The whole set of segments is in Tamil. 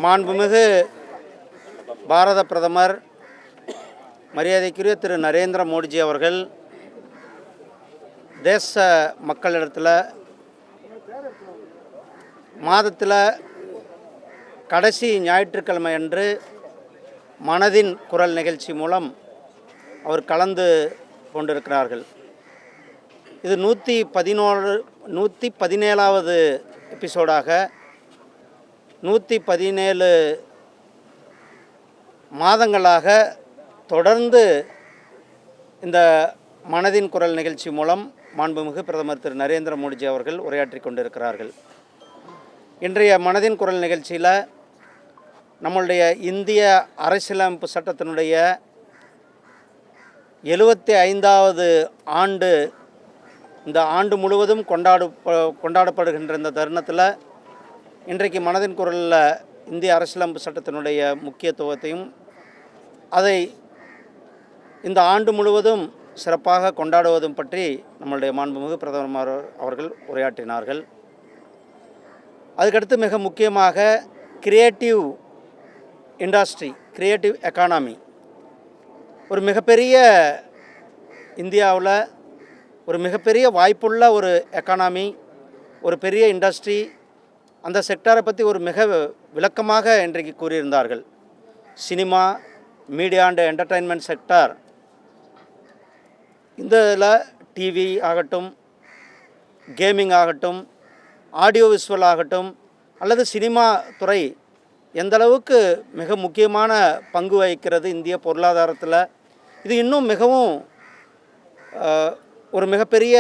மாண்புமிகு பாரத பிரதமர் மரியாதைக்குரிய திரு நரேந்திர மோடிஜி அவர்கள் தேச மக்களிடத்தில் மாதத்தில் கடைசி ஞாயிற்றுக்கிழமை அன்று மனதின் குரல் நிகழ்ச்சி மூலம் அவர் கலந்து கொண்டிருக்கிறார்கள். இது 117வது எபிசோடாக 117 மாதங்களாக தொடர்ந்து இந்த மனதின் குரல் நிகழ்ச்சி மூலம் மாண்புமிகு பிரதமர் திரு நரேந்திர மோடிஜி அவர்கள் உரையாற்றி கொண்டிருக்கிறார்கள். இன்றைய மனதின் குரல் நிகழ்ச்சியில் நம்மளுடைய இந்திய அரசியலமைப்பு சட்டத்தினுடைய 75வது ஆண்டு, இந்த ஆண்டு முழுவதும் கொண்டாடப்படுகின்ற இந்த தருணத்தில் இன்றைக்கு மனதின் குரலில் இந்திய அரசியலமைப்பு சட்டத்தினுடைய முக்கியத்துவத்தையும் அதை இந்த ஆண்டு முழுவதும் சிறப்பாக கொண்டாடுவதும் பற்றி நம்மளுடைய மாண்புமிகு பிரதமர் அவர்கள் உரையாற்றினார்கள். அதுக்கடுத்து மிக முக்கியமாக கிரியேட்டிவ் இண்டஸ்ட்ரி, கிரியேட்டிவ் எக்கானமி, ஒரு மிகப்பெரிய இந்தியாவில் ஒரு மிகப்பெரிய வாய்ப்புள்ள ஒரு எக்கானமி, ஒரு பெரிய இண்டஸ்ட்ரி, அந்த செக்டாரை பற்றி ஒரு மிக விளக்கமாக இன்றைக்கு கூறியிருந்தார்கள். Cinema, media and entertainment sector, இதில் டிவி ஆகட்டும், கேமிங் ஆகட்டும், ஆடியோ விஷுவல் ஆகட்டும், அல்லது சினிமா துறை எந்தளவுக்கு மிக முக்கியமான பங்கு வகிக்கிறது இந்திய பொருளாதாரத்தில். இது இன்னும் மிகவும் ஒரு மிகப்பெரிய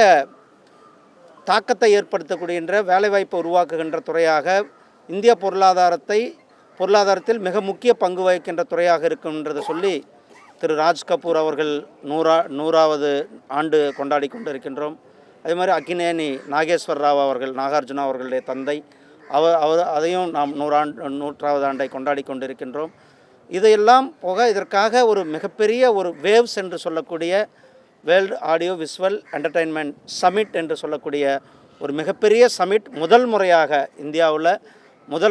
தாக்கத்தை ஏற்படுத்தக்கூடிய வேலைவாய்ப்பை உருவாக்குகின்ற துறையாக இந்திய பொருளாதாரத்தில் மிக முக்கிய பங்கு வகிக்கின்ற துறையாக இருக்கின்றதை சொல்லி திரு ராஜ் கபூர் அவர்கள் 100வது ஆண்டு கொண்டாடி கொண்டிருக்கின்றோம். அதே மாதிரி அக்கினேனி நாகேஸ்வர் ராவ் அவர்கள், நாகார்ஜுனா அவர்களுடைய தந்தை, அதையும் நாம் 100வது ஆண்டை கொண்டாடி கொண்டிருக்கின்றோம். இதையெல்லாம் போக இதற்காக ஒரு மிகப்பெரிய ஒரு வேவ்ஸ் என்று சொல்லக்கூடிய world audio visual entertainment summit என்று சொல்லக்கூடிய ஒரு மிகப்பெரிய சமிட் முதல்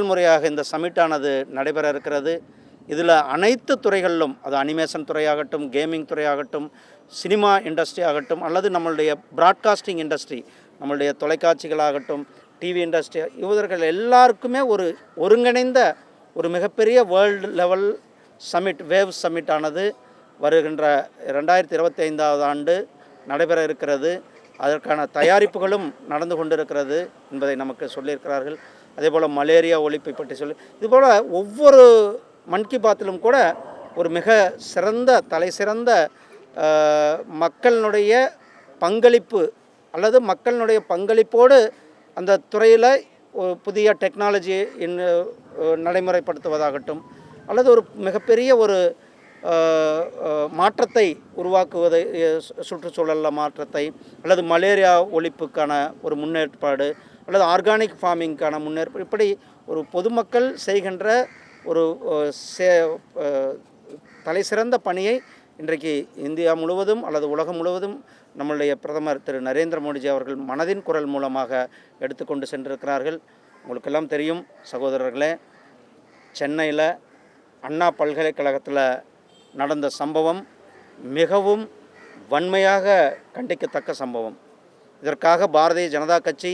முறையாக இந்த சமிட்டானது நடைபெற இருக்கிறது. இதில் அனைத்து துறைகளிலும், அது அனிமேஷன் துறையாகட்டும், கேமிங் துறையாகட்டும், சினிமா இண்டஸ்ட்ரி ஆகட்டும், அல்லது நம்மளுடைய ப்ராட்காஸ்டிங் இண்டஸ்ட்ரி, நம்மளுடைய தொலைக்காட்சிகளாகட்டும், டிவி இண்டஸ்ட்ரி, இவர்கள் எல்லாருக்குமே ஒரு ஒருங்கிணைந்த ஒரு மிகப்பெரிய world level summit, wave summit ஆனது வருகின்ற 2025வது ஆண்டு நடைபெற இருக்கிறது. அதற்கான தயாரிப்புகளும் நடந்து கொண்டிருக்கிறது என்பதை நமக்கு சொல்லியிருக்கிறார்கள். அதேபோல் மலேரியா ஒழிப்பை பற்றி இதுபோல் ஒவ்வொரு மன் கி பாத்திலும் கூட ஒரு மிக சிறந்த மக்களினுடைய பங்களிப்பு அல்லது மக்களினுடைய பங்களிப்போடு அந்த துறையில் புதிய டெக்னாலஜி நடைமுறைப்படுத்துவதாகட்டும், அல்லது ஒரு மிகப்பெரிய ஒரு மாற்றத்தை உருவாக்குவதை, சுற்றுச்சூழலில் மாற்றத்தை, அல்லது மலேரியா ஒழிப்புக்கான ஒரு முன்னேற்பாடு, அல்லது ஆர்கானிக் ஃபார்மிங்க்கான முன்னேற்பாடு, இப்படி ஒரு பொதுமக்கள் செய்கின்ற ஒரு தலைசிறந்த பணியை இன்றைக்கு இந்தியா முழுவதும் அல்லது உலகம் முழுவதும் நம்மளுடைய பிரதமர் திரு நரேந்திர மோடிஜி அவர்கள் மனதின் குரல் மூலமாக எடுத்துக்கொண்டு சென்றிருக்கிறார்கள். உங்களுக்கெல்லாம் தெரியும் சகோதரர்களே, சென்னையில் அண்ணா பல்கலைக்கழகத்தில் நடந்த சம்பவம் மிகவும் வன்மையாக கண்டிக்கத்தக்க சம்பவம். இதற்காக பாரதிய ஜனதா கட்சி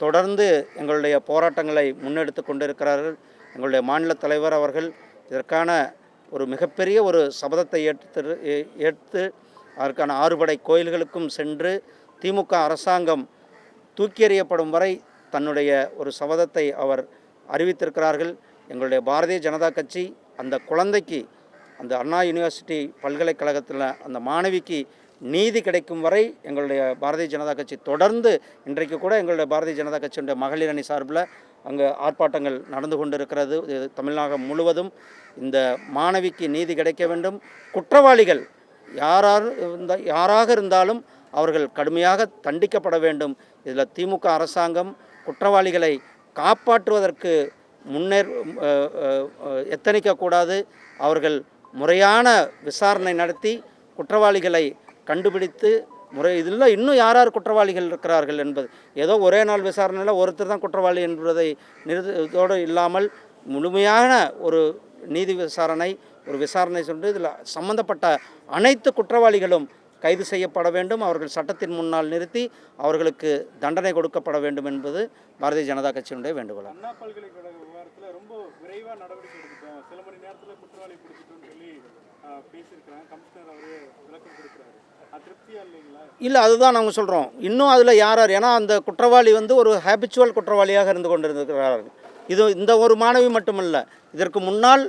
தொடர்ந்து எங்களுடைய போராட்டங்களை முன்னெடுத்து கொண்டிருக்கிறார்கள். எங்களுடைய மாநில தலைவர் அவர்கள் இதற்கான ஒரு மிகப்பெரிய ஒரு சபதத்தை ஏற்று அதற்கான 6 படை கோயில்களுக்கும் சென்று திமுக அரசாங்கம் தூக்கி எறியப்படும் வரை தன்னுடைய ஒரு சபதத்தை அவர் அறிவித்திருக்கிறார்கள். எங்களுடைய பாரதிய ஜனதா கட்சி அந்த குழந்தைக்கு, அந்த அண்ணா யூனிவர்சிட்டி பல்கலைக்கழகத்தில் அந்த மாணவிக்கு நீதி கிடைக்கும் வரை எங்களுடைய பாரதிய ஜனதா கட்சி தொடர்ந்து, இன்றைக்கு கூட எங்களுடைய பாரதிய ஜனதா கட்சியுடைய மகளிர் அணி சார்பில் அங்கே ஆர்ப்பாட்டங்கள் நடந்து கொண்டிருக்கிறது. தமிழ்நாடு முழுவதும் இந்த மாணவிக்கு நீதி கிடைக்க வேண்டும். குற்றவாளிகள் யாராக இருந்தாலும் அவர்கள் கடுமையாக தண்டிக்கப்பட வேண்டும். இதில் திமுக அரசாங்கம் குற்றவாளிகளை காப்பாற்றுவதற்கு எத்தனிக்கக்கூடாது. அவர்கள் முறையான விசாரணை நடத்தி குற்றவாளிகளை கண்டுபிடித்து இதில் இன்னும் யார் யார் குற்றவாளிகள் இருக்கிறார்கள் என்பது ஏதோ ஒரே நாள் விசாரணையில் ஒருத்தர் தான் குற்றவாளி என்பதை நிறுத்தத்தோடு இல்லாமல் முழுமையான ஒரு நீதி விசாரணை ஒரு விசாரணை சொல்லிட்டு இதில் சம்பந்தப்பட்ட அனைத்து குற்றவாளிகளும் கைது செய்யப்பட வேண்டும். அவர்கள் சட்டத்தின் முன்னால் நிறுத்தி அவர்களுக்கு தண்டனை கொடுக்கப்பட வேண்டும் என்பது பாரதிய ஜனதா கட்சியினுடைய வேண்டுகோள். அண்ணா பல்கலைக்கழக விவகாரத்தில் ரொம்ப விரைவாக நடவடிக்கை எடுத்துட்டோம், சில மணி நேரத்தில் குற்றவாளி பிடிச்சிட்டோம்னு சொல்லி பேசியிருக்கிறாங்க. கமிஷனர் அவர் விளக்கம் கொடுக்குறாரு. திருப்தியா இல்லைங்களா? இல்லை, அதுதான் நாங்கள் சொல்கிறோம். இன்னும் அதில் யார் யார், ஏன்னா அந்த குற்றவாளி ஒரு ஹேபிச்சுவல் குற்றவாளியாக இருந்து கொண்டிருக்கிறார்கள். இந்த ஒரு மாணவி மட்டுமல்ல, இதற்கு முன்னால்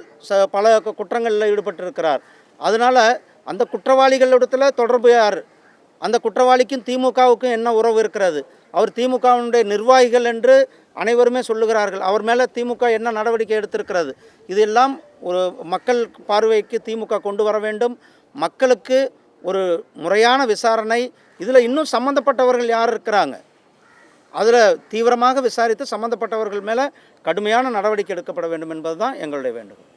பல குற்றங்களில் ஈடுபட்டிருக்கிறார். அதனால் அந்த குற்றவாளிகளிடத்தில் தொடர்பு யார், அந்த குற்றவாளிக்கும் திமுகவுக்கும் என்ன உறவு இருக்கிறது, அவர் திமுகவினுடைய நிர்வாகிகள் என்று அனைவருமே சொல்லுகிறார்கள். அவர் மேலே திமுக என்ன நடவடிக்கை எடுத்திருக்கிறது, இதெல்லாம் ஒரு மக்கள் பார்வைக்கு திமுக கொண்டு வர வேண்டும். மக்களுக்கு ஒரு முறையான விசாரணை, இதில் இன்னும் சம்மந்தப்பட்டவர்கள் யார் இருக்கிறாங்க, அதில் தீவிரமாக விசாரித்து சம்மந்தப்பட்டவர்கள் மேலே கடுமையான நடவடிக்கை எடுக்கப்பட வேண்டும் என்பது தான் எங்களுடைய வேண்டுகோள்.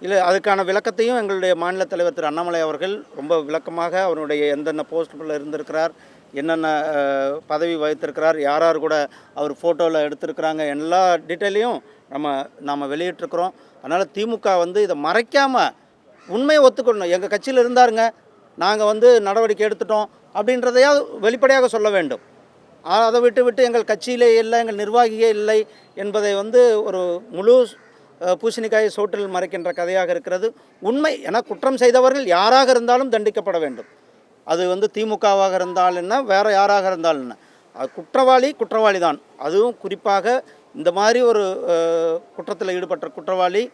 இல்லை, அதுக்கான விளக்கத்தையும் எங்களுடைய மாநில தலைவர் திரு அண்ணாமலை அவர்கள் ரொம்ப விளக்கமாக அவருடைய எந்தெந்த போஸ்ட்டில் இருந்திருக்கிறார், என்னென்ன பதவி வகித்திருக்கிறார், யார் யார் கூட அவர் ஃபோட்டோவில் எடுத்திருக்கிறாங்க, எல்லா டீட்டெயிலையும் நாம் வெளியிட்டிருக்கிறோம். அதனால் திமுக இதை மறைக்காமல் உண்மையை ஒத்துக்கணும். எங்கள் கட்சியில் இருந்தாருங்க, நாங்கள் நடவடிக்கை எடுத்துட்டோம் அப்படின்றதையாவது வெளிப்படையாக சொல்ல வேண்டும். அதை விட்டு எங்கள் கட்சியிலே இல்லை, எங்கள் நிர்வாகியே இல்லை என்பதை ஒரு முழு பூசணிக்காய் சோற்றில் மறைக்கின்ற கதையாக இருக்கிறது. உண்மை என குற்றம் செய்தவர்கள் யாராக இருந்தாலும் தண்டிக்கப்பட வேண்டும். அது திமுகவாக இருந்தால் என்ன, வேறு யாராக இருந்தால் என்ன, அது குற்றவாளி தான். அதுவும் குறிப்பாக இந்த மாதிரி ஒரு குற்றத்தில் ஈடுபட்ட குற்றவாளி.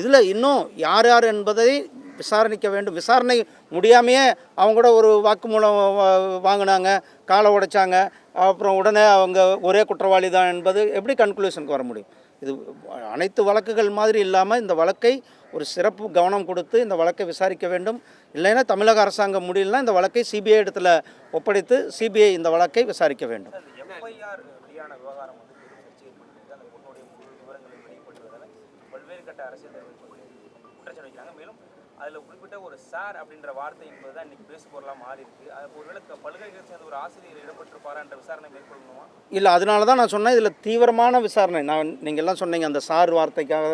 இதில் இன்னும் யார் யார் என்பதை விசாரணிக்க வேண்டும். விசாரணை முடியாமையே அவங்க கூட ஒரு வாக்குமூலம் வாங்கினாங்க, காலை உடைச்சாங்க, அப்புறம் உடனே அவங்க ஒரே குற்றவாளி தான் என்பது எப்படி கன்க்ளூஷனுக்கு வர முடியும்? இது அனைத்து வழக்குகள் மாதிரி இல்லாமல் இந்த வழக்கை ஒரு சிறப்பு கவனம் கொடுத்து இந்த வழக்கை விசாரிக்க வேண்டும். இல்லைன்னா தமிழக அரசாங்கம் முடியலன்னா இந்த வழக்கை சிபிஐ இடத்துல ஒப்படைத்து சிபிஐ இந்த வழக்கை விசாரிக்க வேண்டும். அதில் குறிப்பிட்ட ஒரு சார் அப்படின்ற வார்த்தை என்பது தான் இன்றைக்கி பேசு பொருளாக மாறி இருக்குது. அது ஒருவேளை பல்கலைக்கழகம் சேர்ந்த ஒரு ஆசிரியர் இடம்பெற்றிருப்பாரா என்ற விசாரணை மேற்கொள்ளணுமா? இல்லை, அதனால தான் நான் சொன்னேன், இதில் தீவிரமான விசாரணை. நீங்கள் எல்லாம் சொன்னீங்க அந்த சார் வார்த்தைக்காக,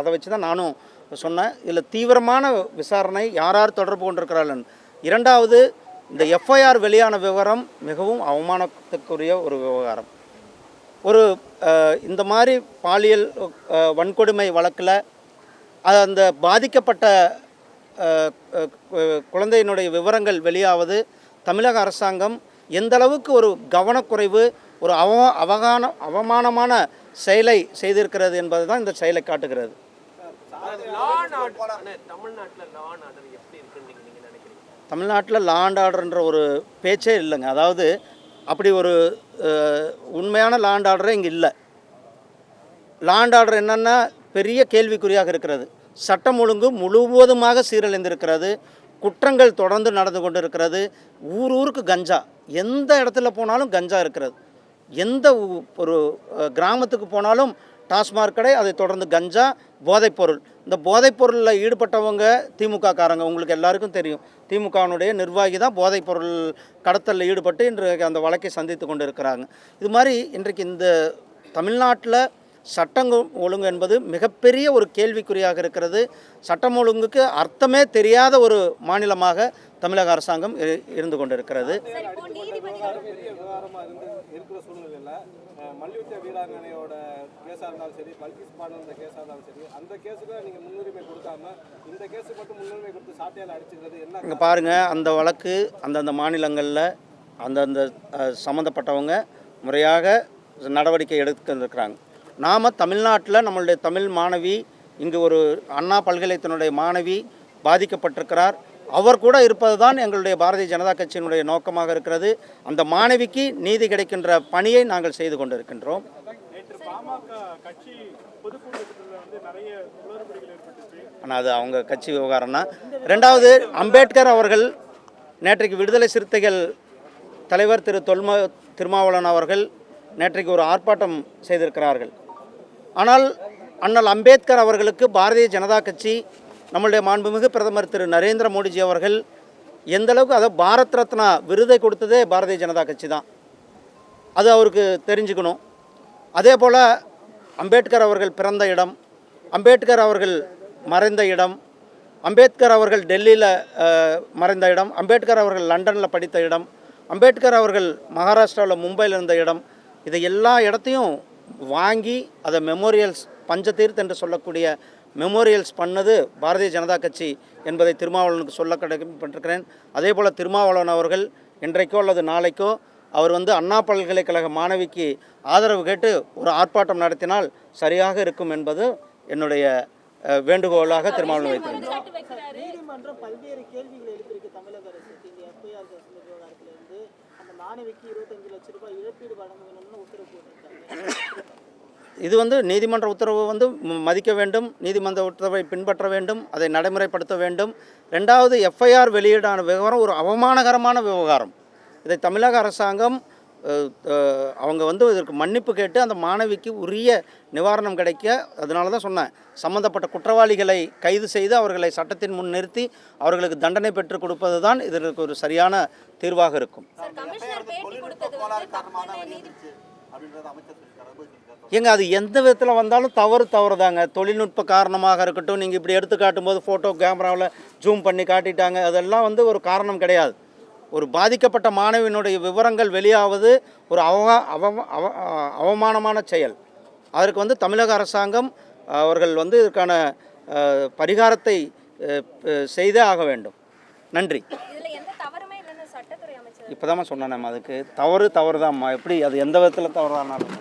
அதை வச்சு தான் நானும் சொன்னேன். இதில் தீவிரமான விசாரணை, யார் யார் தொடர்பு கொண்டிருக்கிறார்கள். இரண்டாவது, இந்த எஃப்ஐஆர் வெளியான விவரம் மிகவும் அவமானத்துக்குரிய ஒரு விவகாரம். இந்த மாதிரி பாலியல் வன்கொடுமை வழக்கில் அந்த பாதிக்கப்பட்ட குழந்தையினுடைய விவரங்கள் வெளியாவது தமிழக அரசாங்கம் எந்த அளவுக்கு ஒரு கவனக்குறைவு, ஒரு அவமானமான செயலை செய்திருக்கிறது என்பது தான் இந்த செயலை காட்டுகிறது. தமிழ்நாட்டில் லா அண்ட் ஆர்டர்ன்ற ஒரு பேச்சே இல்லைங்க. அதாவது அப்படி ஒரு உண்மையான லா அண்ட் ஆர்டரே இங்கே இல்லை. லா அண்ட் ஆர்டர் என்னென்னா பெரிய கேள்விக்குறியாக இருக்கிறது. சட்டம் ஒழுங்கு முழுவதுமாக சீரழிந்திருக்கிறது. குற்றங்கள் தொடர்ந்து நடந்து கொண்டு இருக்கிறது. ஊருக்கு கஞ்சா, எந்த இடத்துல போனாலும் கஞ்சா இருக்கிறது. எந்த ஒரு கிராமத்துக்கு போனாலும் டாஸ்மாக் கடை, அதை தொடர்ந்து கஞ்சா, போதைப்பொருள். இந்த போதைப்பொருளில் ஈடுபட்டவங்க திமுக காரங்க. உங்களுக்கு எல்லாருக்கும் தெரியும், திமுகவினுடைய நிர்வாகி தான் போதைப்பொருள் கடத்தலில் ஈடுபட்டு இன்றைக்கு அந்த வழக்கை சந்தித்து கொண்டு இருக்கிறாங்க. இது மாதிரி இன்றைக்கு இந்த தமிழ்நாட்டில் சட்டம் ஒழுங்கு என்பது மிகப்பெரிய ஒரு கேள்விக்குறியாக இருக்கிறது. சட்டம் ஒழுங்குக்கு அர்த்தமே தெரியாத ஒரு மாநிலமாக தமிழக அரசாங்கம் இருந்து கொண்டிருக்கிறது. மல்யுத்த வீராங்கனையோட கேஸாக இருந்தாலும் சரி, பல்கிஸ் பானோட கேஸாக இருந்தாலும் சரி, அந்த கேஸுக்கு நீங்கள் முன்னுரிமை கொடுக்காம இந்த கேஸுக்கு மட்டும் முன்னுரிமை கொடுத்து சாட்டையால் அடிச்சுக்கிறது என்ன? இங்கே பாருங்கள், அந்த வழக்கு அந்தந்த மாநிலங்களில் அந்தந்த சம்மந்தப்பட்டவங்க முறையாக நடவடிக்கை எடுத்துருக்கிறாங்க. நாம் தமிழ்நாட்டில் நம்மளுடைய தமிழ் மாணவி, இங்கு ஒரு அண்ணா பல்கலைக்கழகத்தினுடைய மாணவி பாதிக்கப்பட்டிருக்கிறார். அவர் கூட இருப்பது தான் எங்களுடைய பாரதிய ஜனதா கட்சியினுடைய நோக்கமாக இருக்கிறது. அந்த மாணவிக்கு நீதி கிடைக்கின்ற பணியை நாங்கள் செய்து கொண்டிருக்கின்றோம். ஆனால் அது அவங்க கட்சி விவகாரம்னா. ரெண்டாவது, அம்பேத்கர் அவர்கள் நேற்றைக்கு விடுதலை சிறுத்தைகள் தலைவர் திரு திருமாவளவன் அவர்கள் நேற்றைக்கு ஒரு ஆர்ப்பாட்டம் செய்திருக்கிறார்கள். ஆனால் அண்ணல் அம்பேத்கர் அவர்களுக்கு பாரதிய ஜனதா கட்சி, நம்முடைய மாண்புமிகு பிரதமர் திரு நரேந்திர மோடிஜி அவர்கள் எந்த அளவுக்கு அதை பாரத் ரத்னா விருதை கொடுத்ததே பாரதிய ஜனதா கட்சி தான். அது அவருக்கு தெரிஞ்சுக்கணும். அதே போல் அம்பேத்கர் அவர்கள் பிறந்த இடம், அம்பேத்கர் அவர்கள் மறைந்த இடம், அம்பேத்கர் அவர்கள் டெல்லியில் மறைந்த இடம், அம்பேத்கர் அவர்கள் லண்டனில் படித்த இடம், அம்பேத்கர் அவர்கள் மகாராஷ்டிராவில் மும்பையில் இருந்த இடம், இதை எல்லா இடத்தையும் வாங்கி அதை மெமோரியல்ஸ், பஞ்சதீர்த் என்று சொல்லக்கூடிய மெமோரியல்ஸ் பண்ணது பாரதிய ஜனதா கட்சி என்பதை திருமாவளவனுக்கு சொல்ல கடமைப்பட்டிருக்கிறேன். அதே போல் திருமாவளவன் அவர்கள் இன்றைக்கோ அல்லது நாளைக்கோ அவர் அண்ணா பல்கலைக்கழக மாணவிக்கு ஆதரவு கேட்டு ஒரு ஆர்ப்பாட்டம் நடத்தினால் சரியாக இருக்கும் என்பது என்னுடைய வேண்டுகோளாக திருமாவளவன் வைத்திருக்கிறார். நீதிமன்றம் பல்வேறு கேள்விகளை எழுப்பியிருக்கு தமிழக அரசுக்கு. இந்த எஃப்ஐஆர் விவகாரத்திலிருந்து அந்த மாணவிக்கு 25 லட்சம் ரூபாய் இழப்பீடு வழங்க வேணும்னு உத்தரவு போட்டிருக்காங்க. இது நீதிமன்ற உத்தரவு மதிக்க வேண்டும், நீதிமன்ற உத்தரவை பின்பற்ற வேண்டும், அதை நடைமுறைப்படுத்த வேண்டும். ரெண்டாவது, எஃப்ஐஆர் வெளியீடான விவகாரம் ஒரு அவமானகரமான விவகாரம். இதை தமிழக அரசாங்கம் அவங்க இதற்கு மன்னிப்பு கேட்டு அந்த மாணவிக்கு உரிய நிவாரணம் கிடைக்க, அதனால தான் சொன்னேன், சம்பந்தப்பட்ட குற்றவாளிகளை கைது செய்து அவர்களை சட்டத்தின் முன் நிறுத்தி அவர்களுக்கு தண்டனை பெற்றுக் கொடுப்பது தான் இதற்கு ஒரு சரியான தீர்வாக இருக்கும். அது எந்த விதத்தில் வந்தாலும் தவறு தாங்க. தொழில்நுட்ப காரணமாக இருக்கட்டும், நீங்கள் இப்படி எடுத்து காட்டும்போது ஃபோட்டோ கேமராவில் ஜூம் பண்ணி காட்டிட்டாங்க, அதெல்லாம் ஒரு காரணம் கிடையாது. ஒரு பாதிக்கப்பட்ட மாணவியினுடைய விவரங்கள் வெளியாவது ஒரு அவமானமான செயல். அதற்கு தமிழக அரசாங்கம் அவர்கள் இதற்கான பரிகாரத்தை செய்தே ஆக வேண்டும். நன்றி. இப்போதாம்மா சொன்னேன், அதுக்கு தவறு தான்மா. எப்படி அது எந்த விதத்தில் தவறானாலும்